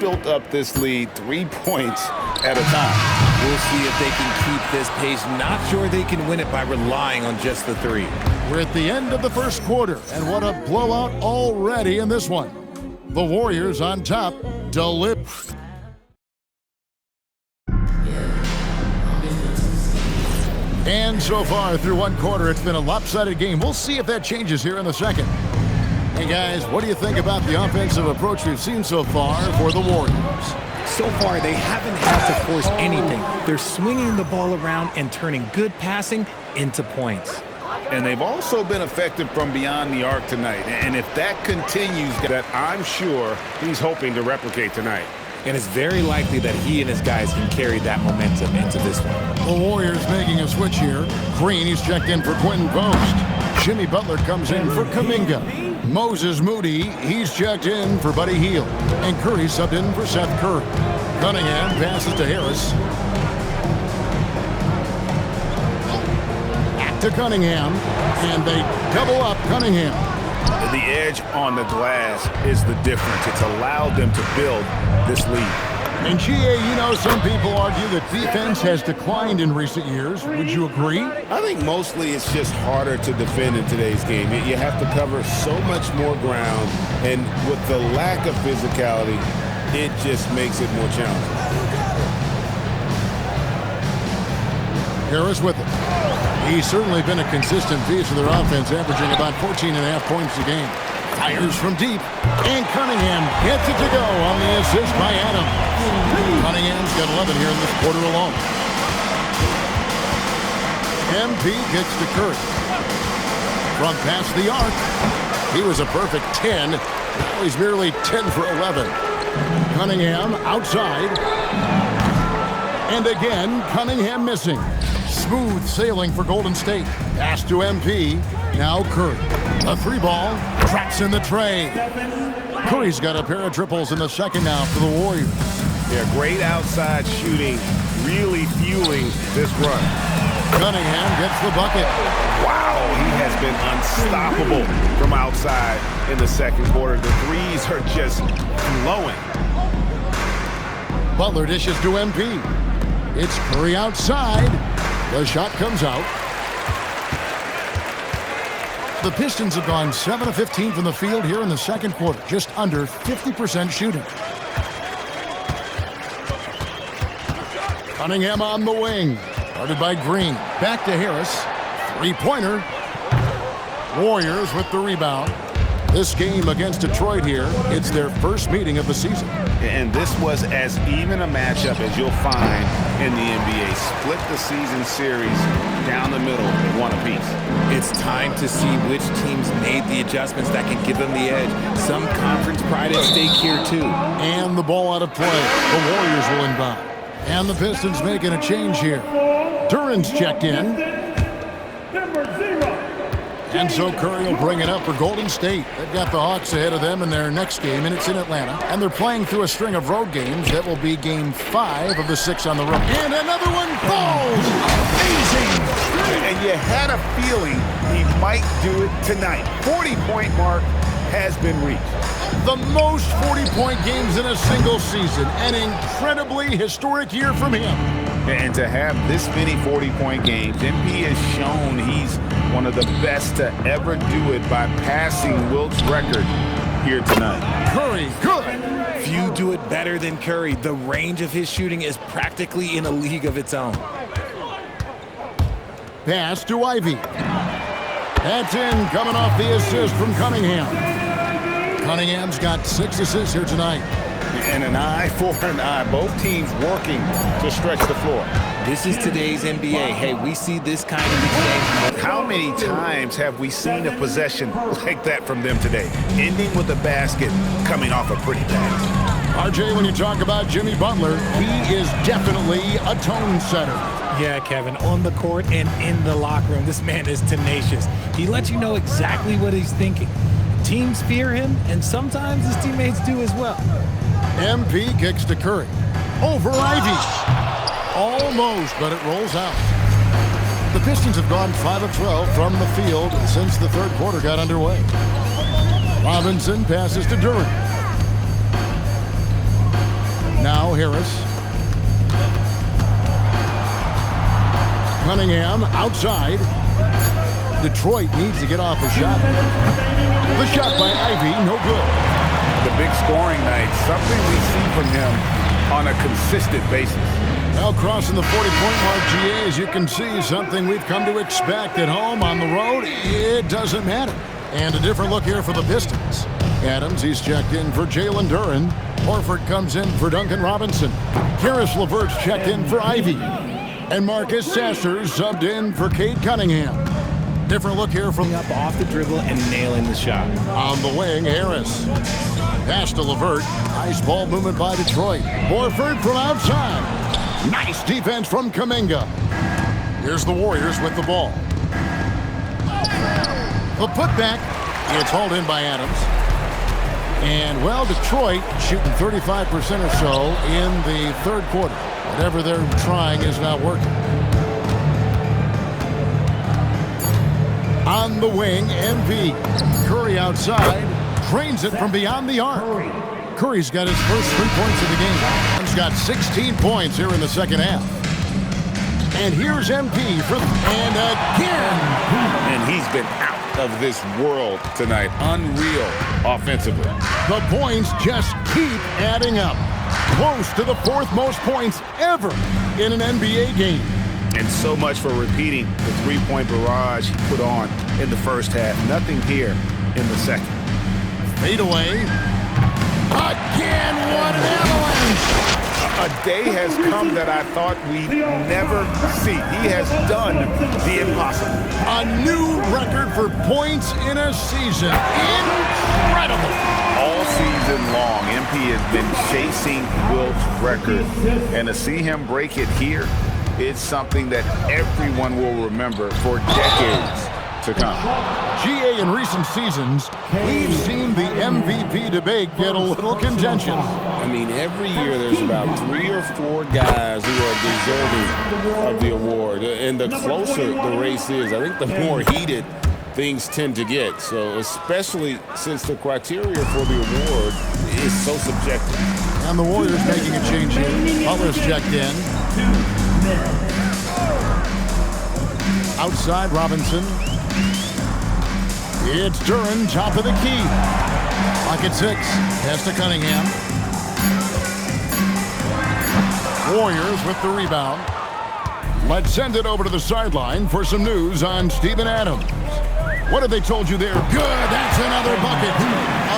built up this lead 3 points at a time. We'll see if they can keep this pace. Not sure they can win it by relying on just the three. We're at the end of the first quarter, and what a blowout already in this one. The Warriors on top. And so far through one quarter, it's been a lopsided game. We'll see if that changes here in the second. Hey guys, what do you think about the offensive approach we've seen so far for the Warriors? So far, they haven't had to force anything. They're swinging the ball around and turning good passing into points. And they've also been effective from beyond the arc tonight. And if that continues, that I'm sure he's hoping to replicate tonight. And it's very likely that he and his guys can carry that momentum into this one. The Warriors making a switch here. Green, he's checked in for Quentin Post. Jimmy Butler comes in for Kuminga. Moses Moody, he's checked in for Buddy Hield. And Curry subbed in for Seth Curry. Cunningham passes to Harris. Back to Cunningham. And they double up Cunningham. The edge on the glass is the difference. It's allowed them to build this lead. And GA, you know, some people argue that defense has declined in recent years. Would you agree? I think mostly it's just harder to defend in today's game. You have to cover so much more ground, and with the lack of physicality, it just makes it more challenging. Harris with it. He's certainly been a consistent piece of their offense, averaging about 14.5 points a game. Fires from deep, and Cunningham gets it to go on the assist by Adam. Cunningham's got 11 here in this quarter alone. MP gets to Curry. From past the arc, he was a perfect 10. Now he's merely 10 for 11. Cunningham outside. And again, Cunningham missing. Smooth sailing for Golden State. Pass to MP. Now Curry. A three ball. Traps in the tray. Curry's got a pair of triples in the second now for the Warriors. Yeah, great outside shooting. Really fueling this run. Cunningham gets the bucket. Wow, he has been unstoppable from outside in the second quarter. The threes are just flowing. Butler dishes to MP. It's Curry outside. The shot comes out. The Pistons have gone 7 of 15 from the field here in the second quarter, just under 50% shooting. Cunningham on the wing, guarded by Green. Back to Harris. Three-pointer. Warriors with the rebound. This game against Detroit here, it's their first meeting of the season. And this was as even a matchup as you'll find in the NBA. Split the season series down the middle, one apiece. It's time to see which teams made the adjustments that can give them the edge. Some conference pride at stake here, too. And the ball out of play. The Warriors will inbound. And the Pistons making a change here. Duran's checked in. And so Curry will bring it up for Golden State. They've got the Hawks ahead of them in their next game, and it's in Atlanta. And they're playing through a string of road games. That will be game 5 of the 6 on the road. And another one falls! Amazing! And you had a feeling he might do it tonight. 40-point mark has been reached. The most 40-point games in a single season. An incredibly historic year from him. And to have this many 40-point games, MP has shown he's one of the best to ever do it by passing Wilt's record here tonight. Curry, good. Few do it better than Curry. The range of his shooting is practically in a league of its own. Pass to Ivy. That's in, coming off the assist from Cunningham. Cunningham's got 6 assists here tonight. And an eye for an eye. Both teams working to stretch the floor. This is today's NBA. Hey, we see this kind of exchange. How many times have we seen a possession like that from them today? Ending with a basket, coming off a pretty pass. RJ, when you talk about Jimmy Butler, he is definitely a tone setter. Yeah, Kevin, on the court and in the locker room, this man is tenacious. He lets you know exactly what he's thinking. Teams fear him, and sometimes his teammates do as well. MP kicks to Curry. Over Ivy. Almost, but it rolls out. The Pistons have gone 5 of 12 from the field since the third quarter got underway. Robinson passes to Durant. Now Harris. Cunningham outside. Detroit needs to get off a shot. The shot by Ivy, no good. The big scoring night, something we see from him on a consistent basis. Well, crossing the 40-point mark, GA, as you can see, something we've come to expect at home. On the road, it doesn't matter. And a different look here for the Pistons. Adams, he's checked in for Jalen Duren. Horford comes in for Duncan Robinson. Karis LeVert's checked in for Ivy. And Marcus Sasser subbed in for Cade Cunningham. Different look here from Up off the dribble and nailing the shot. on the wing, Harris. Pass to LeVert. Nice ball movement by Detroit. Horford from outside. Nice defense from Kuminga. Here's the Warriors with the ball. The putback. It's hauled in by Adams. And, well, Detroit shooting 35% or so in the third quarter. Whatever they're trying is not working. On the wing, MV. Curry outside. Drains it from beyond the arc. Curry's got his first 3 points of the game. He's got 16 points here in the second half. And here's MP for and again. And he's been out of this world tonight. Unreal offensively. The points just keep adding up. Close to the fourth most points ever in an NBA game. And so much for repeating the three-point barrage he put on in the first half. Nothing here in the second. Fade away. Again, what an avalanche! A day has come that I thought we'd never see. He has done the impossible. A new record for points in a season. Incredible! All season long, MP has been chasing Wilt's record. And to see him break it here, it's something that everyone will remember for decades to come. GA in recent seasons, we've seen the MVP debate get a little contentious. I mean, every year there's about 3 or 4 guys who are deserving of the award. And the closer the race is, I think the more heated things tend to get. So especially since the criteria for the award is so subjective. And the Warriors making a change here. Butler's checked in. Outside, Robinson. It's Duren, top of the key. Clock at 6. Pass to Cunningham. Warriors with the rebound. Let's send it over to the sideline for some news on Steven Adams. What have they told you there? Good, that's another bucket.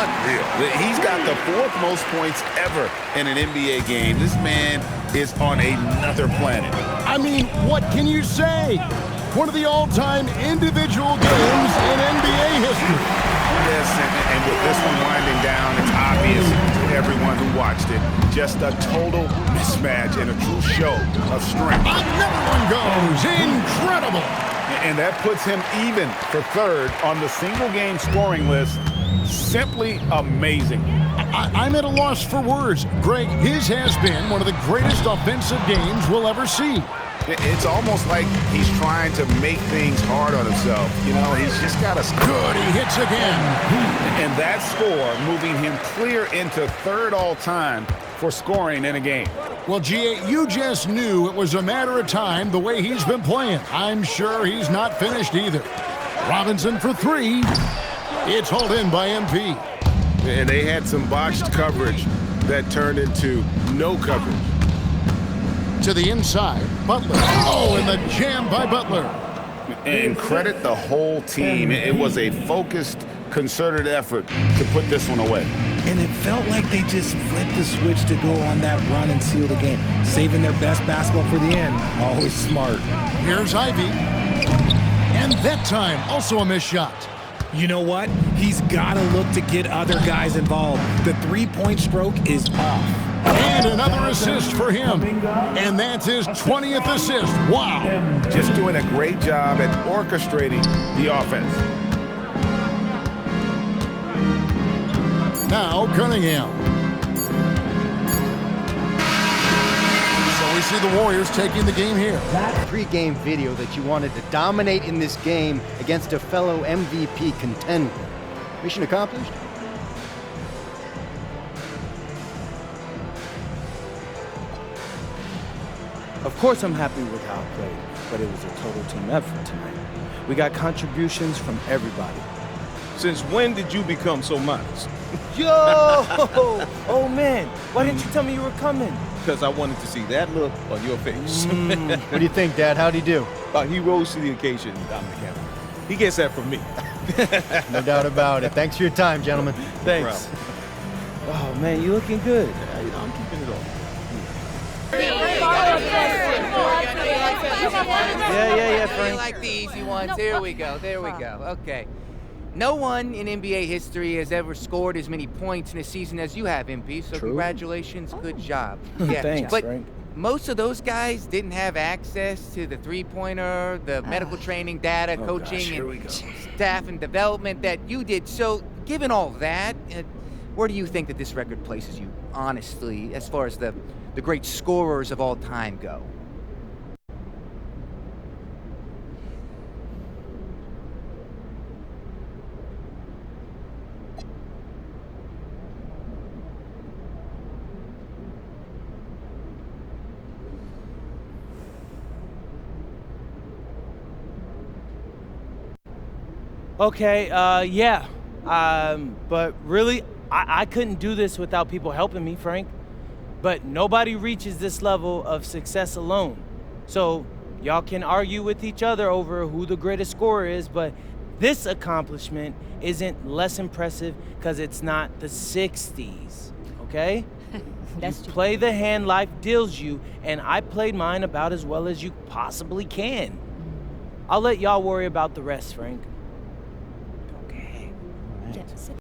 Unreal. He's got the 4th most points ever in an NBA game. This man is on another planet. I mean, what can you say? One of the all-time individual games in NBA history. Yes, and with this one winding down, it's obvious to everyone who watched it. Just a total mismatch and a true show of strength. Another one goes. Incredible. And that puts him even for 3rd on the single-game scoring list. Simply amazing. I'm at a loss for words. Greg, his has been one of the greatest offensive games we'll ever see. It's almost like he's trying to make things hard on himself. You know, he's just got to... Good, he hits again. And that score moving him clear into 3rd all-time for scoring in a game. Well, GA, you just knew it was a matter of time the way he's been playing. I'm sure he's not finished either. Robinson for 3. It's hauled in by MP. And they had some botched coverage that turned into no coverage. To the inside, Butler. Oh, and the jam by Butler. And credit the whole team. It was a focused, concerted effort to put this one away. And it felt like they just flipped the switch to go on that run and seal the game. Saving their best basketball for the end. Always smart. Here's Ivy. And that time, also a missed shot. You know what? He's got to look to get other guys involved. The three-point stroke is off. And another assist for him. And that's his 20th assist. Wow. Just doing a great job at orchestrating the offense. Now Cunningham. So we see the Warriors taking the game here. That pre-game video that you wanted to dominate in this game against a fellow MVP contender. Mission accomplished? Of course I'm happy with how I played, but it was a total team effort tonight. We got contributions from everybody. Since when did you become so modest? Yo! Oh, man. Why didn't you tell me you were coming? Because I wanted to see that look on your face. What do you think, Dad? How'd he do? He rose to the occasion, Dominic Campbell. He gets that from me. No doubt about it. Thanks for your time, gentlemen. Thanks. Oh, man, you looking good. I'm keeping it on. Yeah, I Frank. like the easy ones. There we go. Okay. No one in NBA history has ever scored as many points in a season as you have, MP, so True. Congratulations. Good job. Yeah. Thanks, but Frank. most of those guys didn't have access to the three-pointer, the medical training, data, coaching, gosh, here we and go. staff and development that you did. So given all that, where do you think that this record places you, honestly, as far as the great scorers of all time go? Okay, yeah. But really, I couldn't do this without people helping me, Frank. But nobody reaches this level of success alone. So y'all can argue with each other over who the greatest scorer is, but this accomplishment isn't less impressive because it's not the 60s, okay? That's You play the hand life deals you, and I played mine about as well as you possibly can. I'll let y'all worry about the rest, Frank. Yeah,